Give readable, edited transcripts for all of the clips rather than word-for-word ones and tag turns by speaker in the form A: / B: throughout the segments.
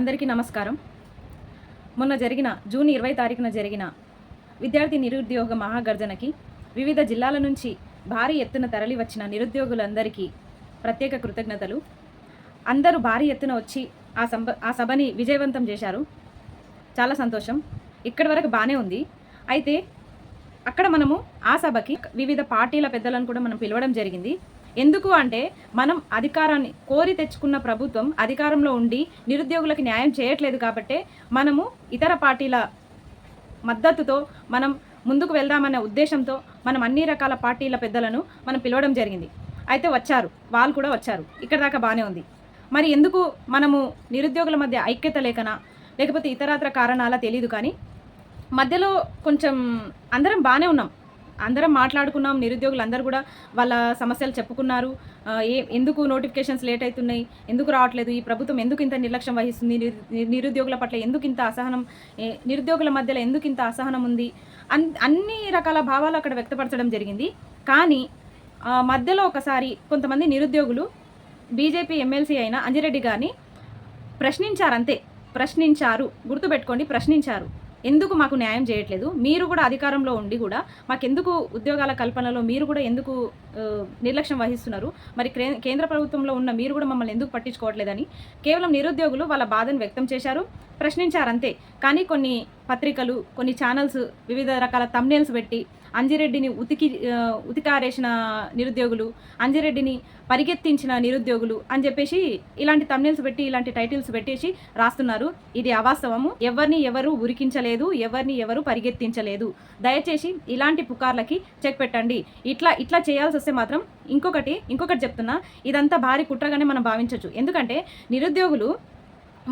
A: అందరికీ నమస్కారం. మొన్న జరిగిన జూన్ 20 తారీఖున జరిగిన విద్యార్థి నిరుద్యోగ మహాగర్జనకి వివిధ జిల్లాల నుంచి భారీ ఎత్తున తరలి వచ్చిన నిరుద్యోగులందరికీ ప్రత్యేక కృతజ్ఞతలు. అందరూ భారీ ఎత్తున వచ్చి ఆ సభని విజయవంతం చేశారు. చాలా సంతోషం. ఇక్కడి వరకు బాగానే ఉంది. అయితే అక్కడ మనము ఆ సభకి వివిధ పార్టీల పెద్దలను కూడా మనం పిలవడం జరిగింది. ఎందుకు అంటే మనం అధికారాన్ని కోరి తెచ్చుకున్న ప్రభుత్వం అధికారంలో ఉండి నిరుద్యోగులకు న్యాయం చేయట్లేదు కాబట్టే మనము ఇతర పార్టీల మద్దతుతో మనం ముందుకు వెళ్దామనే ఉద్దేశంతో మనం అన్ని రకాల పార్టీల పెద్దలను మనం పిలవడం జరిగింది. అయితే వచ్చారు, వాళ్ళు కూడా వచ్చారు. ఇక్కడ దాకా బాగానే ఉంది. మరి ఎందుకు మనము నిరుద్యోగుల మధ్య ఐక్యత లేకనా లేకపోతే ఇతరత్ర కారణాలా తెలియదు, కానీ మధ్యలో కొంచెం అందరం బాగానే ఉన్నాం. అందరం మాట్లాడుకున్నాం. నిరుద్యోగులు అందరూ కూడా వాళ్ళ సమస్యలు చెప్పుకున్నారు. ఎందుకు నోటిఫికేషన్స్ లేట్ అవుతున్నాయి, ఎందుకు రావట్లేదు, ఈ ప్రభుత్వం ఎందుకు ఇంత నిర్లక్ష్యం వహిస్తుంది, నిరుద్యోగుల పట్ల ఎందుకు ఇంత అసహనం, నిరుద్యోగుల మధ్యలో ఎందుకు ఇంత అసహనం ఉంది, అన్ని రకాల భావాలు అక్కడ వ్యక్తపరచడం జరిగింది. కానీ మధ్యలో ఒకసారి కొంతమంది నిరుద్యోగులు బీజేపీ ఎమ్మెల్సీ అయిన అంజిరెడ్డి గారిని ప్రశ్నించారు. అంతే, ప్రశ్నించారు. గుర్తుపెట్టుకోండి, ప్రశ్నించారు. ఎందుకు మాకు న్యాయం చేయట్లేదు, మీరు కూడా అధికారంలో ఉండి కూడా మాకెందుకు ఉద్యోగాల కల్పనలో మీరు కూడా ఎందుకు నిర్లక్ష్యం వహిస్తున్నారు, మరి కేంద్ర ప్రభుత్వంలో ఉన్న మీరు కూడా మమ్మల్ని ఎందుకు పట్టించుకోవట్లేదని కేవలం నిరుద్యోగులు వాళ్ళ బాధను వ్యక్తం చేశారు, ప్రశ్నించారు అంతే. కానీ కొన్ని పత్రికలు, కొన్ని ఛానల్స్ వివిధ రకాల థంబ్నెయిల్స్ పెట్టి అంజిరెడ్డిని ఉతికారేసిన నిరుద్యోగులు, అంజిరెడ్డిని పరిగెత్తించిన నిరుద్యోగులు అని చెప్పేసి ఇలాంటి థంబ్నెయిల్స్ పెట్టి ఇలాంటి టైటిల్స్ పెట్టేసి రాస్తున్నారు. ఇది అవాస్తవము. ఎవరిని ఎవరు ఉరికించలేదు, ఎవరిని ఎవరు పరిగెత్తించలేదు. దయచేసి ఇలాంటి పుకార్లకి చెక్ పెట్టండి. ఇట్లా చేయాల్సి వస్తే మాత్రం ఇంకొకటి చెప్తున్నా, ఇదంతా భారీ కుట్రగానే మనం భావించవచ్చు. ఎందుకంటే నిరుద్యోగులు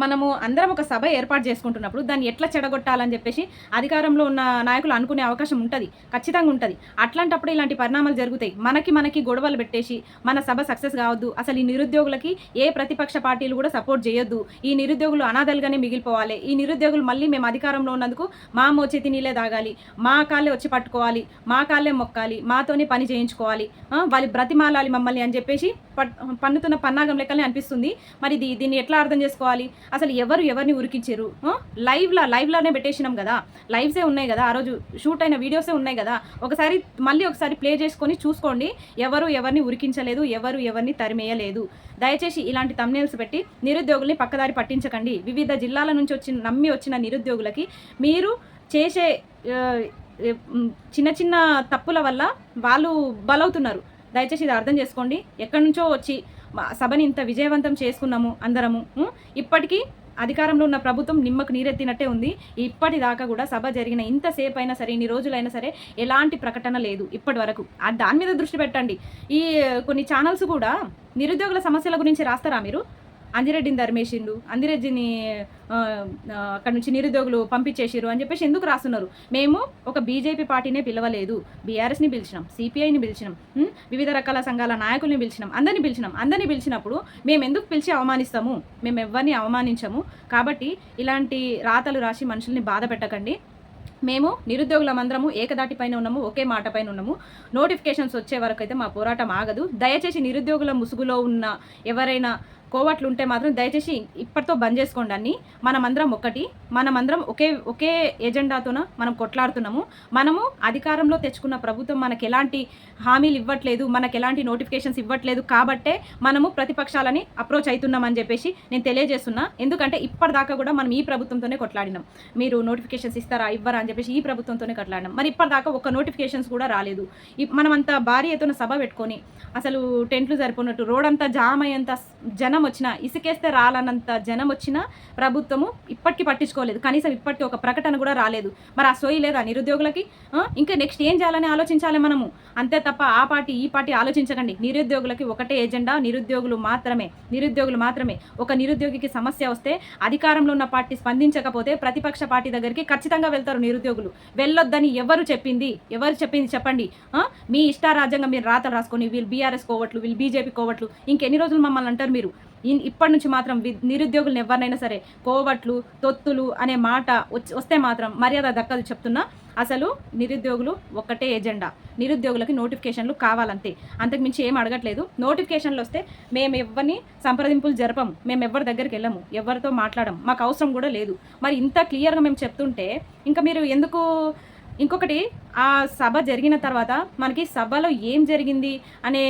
A: మనము అందరం ఒక సభ ఏర్పాటు చేసుకుంటున్నప్పుడు దాన్ని ఎట్లా చెడగొట్టాలని చెప్పేసి అధికారంలో ఉన్న నాయకులు అనుకునే అవకాశం ఉంటుంది, ఖచ్చితంగా ఉంటుంది. అట్లాంటప్పుడు ఇలాంటి పరిణామాలు జరుగుతాయి. మనకి గొడవలు పెట్టేసి మన సభ సక్సెస్ కావద్దు. అసలు ఈ నిరుద్యోగులకి ఏ ప్రతిపక్ష పార్టీలు కూడా సపోర్ట్ చేయొద్దు. ఈ నిరుద్యోగులు అనాథలుగానే మిగిలిపోవాలి. ఈ నిరుద్యోగులు మళ్ళీ మేము అధికారంలో ఉన్నందుకు మా మోచేతి నీళ్ళే తాగాలి, మా కాళ్ళే వచ్చి పట్టుకోవాలి, మా కాళ్ళే మొక్కాలి, మాతోనే పని చేయించుకోవాలి, వాళ్ళు బ్రతిమాలాలి మమ్మల్ని అని చెప్పేసి పన్నుతున్న పన్నాగం లెక్కనే అనిపిస్తుంది. మరి దీన్ని ఎట్లా అర్థం చేసుకోవాలి? అసలు ఎవరిని ఉరికించారు? లైవ్లోనే పెట్టేసినాం కదా, లైవ్సే ఉన్నాయి కదా, ఆ రోజు షూట్ అయిన వీడియోసే ఉన్నాయి కదా. మళ్ళీ ఒకసారి ప్లే చేసుకొని చూసుకోండి. ఎవరిని ఉరికించలేదు, ఎవరిని తరిమేయలేదు. దయచేసి ఇలాంటి థంబ్నెయిల్స్ పెట్టి నిరుద్యోగుల్ని పక్కదారి పట్టించకండి. వివిధ జిల్లాల నుంచి నమ్మి వచ్చిన నిరుద్యోగులకి మీరు చేసే చిన్న చిన్న తప్పుల వల్ల వాళ్ళు బలవుతున్నారు. దయచేసి ఇది అర్థం చేసుకోండి. ఎక్కడి నుంచో వచ్చి సభని ఇంత విజయవంతం చేసుకున్నాము అందరము. ఇప్పటికీ అధికారంలో ఉన్న ప్రభుత్వం నిమ్మకు నీరెత్తినట్టే ఉంది. ఇప్పటిదాకా కూడా సభ జరిగిన ఇంతసేపు అయినా సరే, ఇన్ని రోజులైనా సరే ఎలాంటి ప్రకటన లేదు ఇప్పటి వరకు. దాని మీద దృష్టి పెట్టండి. ఈ కొన్ని ఛానల్స్ కూడా నిరుద్యోగుల సమస్యల గురించి రాస్తారా మీరు? అంజిరెడ్డిని ధర్మేసిండు, అంజిరెడ్డిని అక్కడ నుంచి నిరుద్యోగులు పంపించేసిరు అని చెప్పేసి ఎందుకు రాస్తున్నారు? మేము ఒక బీజేపీ పార్టీనే పిలవలేదు, బీఆర్ఎస్ని పిలిచినాం, సిపిఐని పిలిచినాం, వివిధ రకాల సంఘాల నాయకుల్ని పిలిచినాం, అందరినీ పిలిచినప్పుడు మేము ఎందుకు పిలిచి అవమానిస్తాము? మేము ఎవరిని అవమానించము. కాబట్టి ఇలాంటి రాతలు రాసి మనుషుల్ని బాధ పెట్టకండి. మేము నిరుద్యోగులమందరము ఏకదాటిపైన ఉన్నాము, ఒకే మాట పైన ఉన్నాము. నోటిఫికేషన్స్ వచ్చే వరకు అయితే మా పోరాటం ఆగదు. దయచేసి నిరుద్యోగుల ముసుగులో ఉన్న ఎవరైనా కోవట్లు ఉంటే మాత్రం దయచేసి ఇప్పటితో బంద్ చేసుకోండి. అన్ని మనమందరం ఒకే ఎజెండాతోన మనం కొట్లాడుతున్నాము. మనము అధికారంలో తెచ్చుకున్న ప్రభుత్వం మనకు ఎలాంటి హామీలు ఇవ్వట్లేదు, మనకు ఎలాంటి నోటిఫికేషన్స్ ఇవ్వట్లేదు కాబట్టే మనము ప్రతిపక్షాలని అప్రోచ్ అవుతున్నామని చెప్పేసి నేను తెలియజేస్తున్నా. ఎందుకంటే ఇప్పటిదాకా కూడా మనం ఈ ప్రభుత్వంతోనే కొట్లాడినాం. మీరు నోటిఫికేషన్స్ ఇస్తారా ఇవ్వరా అని చెప్పేసి ఈ ప్రభుత్వంతోనే కొట్లాడినాం. మరి ఇప్పటిదాకా ఒక నోటిఫికేషన్స్ కూడా రాలేదు. మనం అంత భారీ ఎత్తున సభ పెట్టుకొని అసలు టెంట్లు సరిపోయినట్టు రోడ్ అంతా జామ్ అయ్యేంత జనం వచ్చినా, ఇసుకేస్తే రాలన్నంత జనం వచ్చినా ప్రభుత్వము ఇప్పటికీ పట్టించుకోలేదు. కనీసం ఇప్పటికీ ఒక ప్రకటన కూడా రాలేదు. మరి ఆ సోయి లేదా నిరుద్యోగులకి? ఇంకా నెక్స్ట్ ఏం చేయాలని ఆలోచించాలి మనము, అంతే తప్ప ఆ పార్టీ ఈ పార్టీ ఆలోచించకండి. నిరుద్యోగులకి ఒకటే ఎజెండా, నిరుద్యోగులు మాత్రమే. ఒక నిరుద్యోగికి సమస్య వస్తే అధికారంలో ఉన్న పార్టీ స్పందించకపోతే ప్రతిపక్ష పార్టీ దగ్గరికి ఖచ్చితంగా వెళ్తారు నిరుద్యోగులు. వెళ్ళొద్దని ఎవరు చెప్పింది చెప్పండి. మీ ఇష్టారాజ్యంగా మీరు రాతలు రాసుకొని వీళ్ళు బీఆర్ఎస్ కోవట్లు, వీళ్ళు బీజేపీ కోవట్లు, ఇంకెన్ని రోజులు మమ్మల్ని అంటారు మీరు? ఇప్పటి నుంచి మాత్రం నిరుద్యోగులను ఎవరినైనా సరే కోవట్లు, తొత్తులు అనే మాట వస్తే మాత్రం మర్యాద దక్కదు చెప్తున్నా. అసలు నిరుద్యోగులు ఒక్కటే ఎజెండా. నిరుద్యోగులకి నోటిఫికేషన్లు కావాలంతే, అంతకుమించి ఏం అడగట్లేదు. నోటిఫికేషన్లు వస్తే మేము ఎవరిని సంప్రదింపులు జరపము, మేము ఎవరి దగ్గరికి వెళ్ళము, ఎవరితో మాట్లాడము, మాకు అవసరం కూడా లేదు. మరి ఇంత క్లియర్గా మేము చెప్తుంటే ఇంకా మీరు ఎందుకు? ఇంకొకటి, ఆ సభ జరిగిన తర్వాత మనకి సభలో ఏం జరిగింది అనే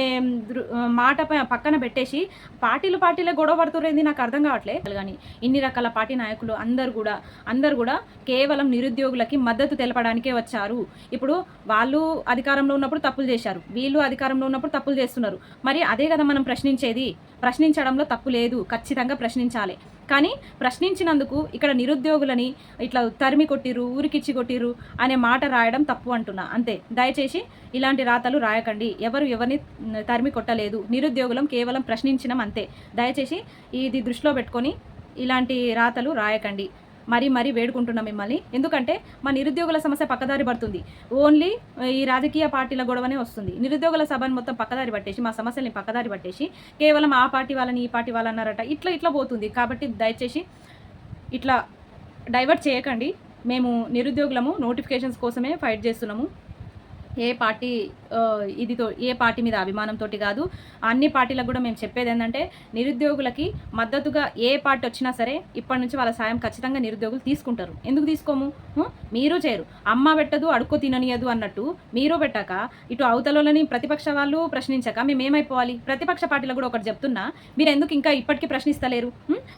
A: మాట పక్కన పెట్టేసి పార్టీలే గొడవ పడుతురేంది నాకు అర్థం కావట్లేదు. కానీ ఇన్ని రకాల పార్టీ నాయకులు అందరూ కూడా కేవలం నిరుద్యోగులకి మద్దతు తెలపడానికే వచ్చారు. ఇప్పుడు వాళ్ళు అధికారంలో ఉన్నప్పుడు తప్పులు చేశారు, వీళ్ళు అధికారంలో ఉన్నప్పుడు తప్పులు చేస్తున్నారు. మరి అదే కదా మనం ప్రశ్నించేది. ప్రశ్నించడంలో తప్పు లేదు, ఖచ్చితంగా ప్రశ్నించాలి. కానీ ప్రశ్నించినందుకు ఇక్కడ నిరుద్యోగులని ఇట్లా తరిమి కొట్టిరు, ఊరికిచ్చి కొట్టిరు అనే మాట రాయడం తప్పు అంటున్నా, అంతే. దయచేసి ఇలాంటి రాతలు రాయకండి. ఎవరిని తరిమి కొట్టలేదు, నిరుద్యోగులం కేవలం ప్రశ్నించినాం అంతే. దయచేసి ఇది దృష్టిలో పెట్టుకొని ఇలాంటి రాతలు రాయకండి. మరీ వేడుకుంటున్నాం మిమ్మల్ని. ఎందుకంటే మా నిరుద్యోగుల సమస్య పక్కదారి పడుతుంది. ఓన్లీ ఈ రాజకీయ పార్టీల గొడవనే వస్తుంది. నిరుద్యోగుల సభను మొత్తం పక్కదారి పట్టేసి, మా సమస్యల్ని పక్కదారి పట్టేసి కేవలం ఆ పార్టీ వాళ్ళని ఈ పార్టీ వాళ్ళు అన్నారట, ఇట్లా పోతుంది. కాబట్టి దయచేసి ఇట్లా డైవర్ట్ చేయకండి. మేము నిరుద్యోగులము నోటిఫికేషన్స్ కోసమే ఫైట్ చేస్తున్నాము. ఏ పార్టీ మీద అభిమానంతో కాదు. అన్ని పార్టీలకు కూడా మేము చెప్పేది ఏంటంటే, నిరుద్యోగులకి మద్దతుగా ఏ పార్టీ వచ్చినా సరే ఇప్పటి నుంచి వాళ్ళ సాయం ఖచ్చితంగా నిరుద్యోగులు తీసుకుంటారు. ఎందుకు తీసుకోము? మీరు చేయరు. అమ్మ పెట్టదు అడుక్కో తిననియదు అన్నట్టు మీరు పెట్టాక ఇటు అవతలని ప్రతిపక్ష వాళ్ళు ప్రశ్నించక మేమేమైపోవాలి? ప్రతిపక్ష పార్టీలకు కూడా ఒకటి చెప్తున్నా, మీరు ఎందుకు ఇంకా ఇప్పటికీ ప్రశ్నిస్తలేరు?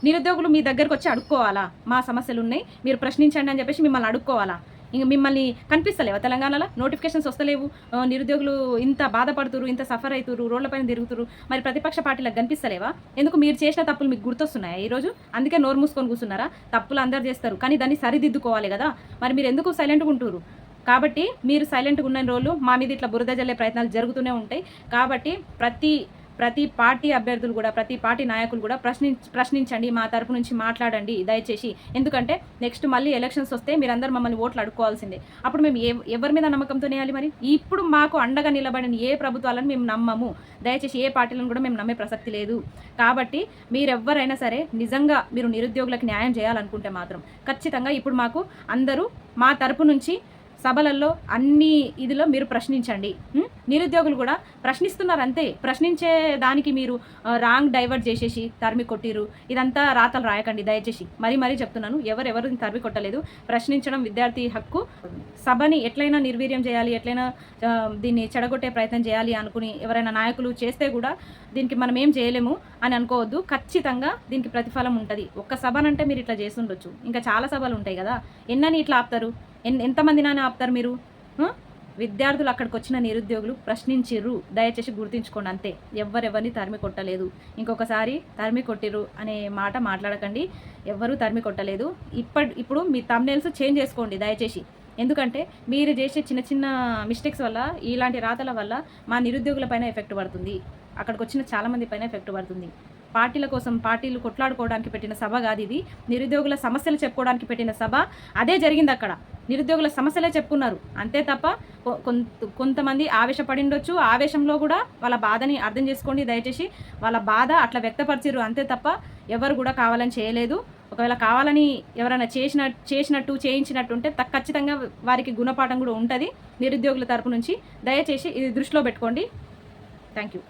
A: నిరుద్యోగులు మీ దగ్గరకు వచ్చి అడుక్కోవాలా? మా సమస్యలు ఉన్నాయి, మీరు ప్రశ్నించండి అని చెప్పేసి మిమ్మల్ని అడుక్కోవాలా? ఇంక మిమ్మల్ని కనిపిస్తలేవా తెలంగాణలో? నోటిఫికేషన్స్ వస్తలేవు, నిరుద్యోగులు ఇంత బాధపడుతురు, ఇంత సఫర్ అవుతురు, రోడ్లపైన తిరుగుతురు. మరి ప్రతిపక్ష పార్టీలకు కనిపిస్తలేవా? ఎందుకు? మీరు చేసిన తప్పులు మీకు గుర్తొస్తున్నాయా ఈరోజు? అందుకే నోరు మూసుకొని కూర్చున్నారా? తప్పులు అందరు చేస్తారు, కానీ దాన్ని సరిదిద్దుకోవాలి కదా. మరి మీరు ఎందుకు సైలెంట్గా ఉంటురు? కాబట్టి మీరు సైలెంట్గా ఉన్న రోజులు మా మీద ఇట్లా బురద జల్లే ప్రయత్నాలు జరుగుతూనే ఉంటాయి. కాబట్టి ప్రతి పార్టీ అభ్యర్థులు కూడా, ప్రతి పార్టీ నాయకులు కూడా ప్రశ్నించండి, మా తరపు నుంచి మాట్లాడండి దయచేసి. ఎందుకంటే నెక్స్ట్ మళ్ళీ ఎలక్షన్స్ వస్తే మీరందరూ మమ్మల్ని ఓట్లు అడుక్కోవాల్సిందే. అప్పుడు మేము ఎవరి మీద నమ్మకంతో వేయాలి? మరి ఇప్పుడు మాకు అండగా నిలబడిన ఏ ప్రభుత్వాలను మేము నమ్మము. దయచేసి ఏ పార్టీలను కూడా మేము నమ్మే ప్రసక్తి లేదు. కాబట్టి మీరెవ్వరైనా సరే నిజంగా మీరు నిరుద్యోగులకు న్యాయం చేయాలనుకుంటే మాత్రం ఖచ్చితంగా ఇప్పుడు మాకు అందరూ మా తరపు నుంచి సభలలో అన్ని ఇదిలో మీరు ప్రశ్నించండి. నిరుద్యోగులు కూడా ప్రశ్నిస్తున్నారు అంతే. ప్రశ్నించే దానికి మీరు రాంగ్ డైవర్ట్ చేసేసి తరిమి కొట్టిరు, ఇదంతా రాతలు రాయకండి దయచేసి. మరీ చెప్తున్నాను, ఎవరు తరిమి కొట్టలేదు. ప్రశ్నించడం విద్యార్థి హక్కు. సభని ఎట్లయినా నిర్వీర్యం చేయాలి, ఎట్లయినా దీన్ని చెడగొట్టే ప్రయత్నం చేయాలి అనుకుని ఎవరైనా నాయకులు చేస్తే కూడా దీనికి మనం ఏం చేయలేము అని అనుకోవద్దు. ఖచ్చితంగా దీనికి ప్రతిఫలం ఉంటుంది. ఒక్క సభనంటే మీరు ఇట్లా చేస్తుండొచ్చు, ఇంకా చాలా సభలు ఉంటాయి కదా. ఎన్నని ఇట్లా ఆపుతారు? ఎంతమంది నాన్న ఆపుతారు మీరు? విద్యార్థులు అక్కడికి వచ్చిన నిరుద్యోగులు ప్రశ్నించిర్రు, దయచేసి గుర్తుంచుకోండి అంతే. ఎవరిని తరిమి కొట్టలేదు. ఇంకొకసారి తరిమి కొట్టిర్రు అనే మాట మాట్లాడకండి. ఎవ్వరూ తరిమి కొట్టలేదు. ఇప్పుడు మీ థంబ్నెయిల్స్ చేంజ్ చేసుకోండి దయచేసి. ఎందుకంటే మీరు చేసే చిన్న మిస్టేక్స్ వల్ల, ఇలాంటి రాతల వల్ల మా నిరుద్యోగుల పైన ఎఫెక్ట్ పడుతుంది, అక్కడికి వచ్చిన చాలామంది పైన ఎఫెక్ట్ పడుతుంది. పార్టీల కోసం, పార్టీలు కొట్లాడుకోవడానికి పెట్టిన సభ కాదు ఇది. నిరుద్యోగుల సమస్యలు చెప్పుకోవడానికి పెట్టిన సభ. అదే జరిగింది అక్కడ. నిరుద్యోగుల సమస్యలే చెప్పుకున్నారు అంతే తప్ప కొంతమంది ఆవేశపడిండొచ్చు. ఆవేశంలో కూడా వాళ్ళ బాధని అర్థం చేసుకోండి దయచేసి. వాళ్ళ బాధ అట్లా వ్యక్తపరిచిరు అంతే తప్ప ఎవరు కూడా కావాలని చేయలేదు. ఒకవేళ కావాలని ఎవరైనా చేసినట్టు చేయించినట్టు ఉంటే ఖచ్చితంగా వారికి గుణపాఠం కూడా ఉంటుంది నిరుద్యోగుల తరపు నుంచి. దయచేసి ఇది దృష్టిలో పెట్టుకోండి. Thank you.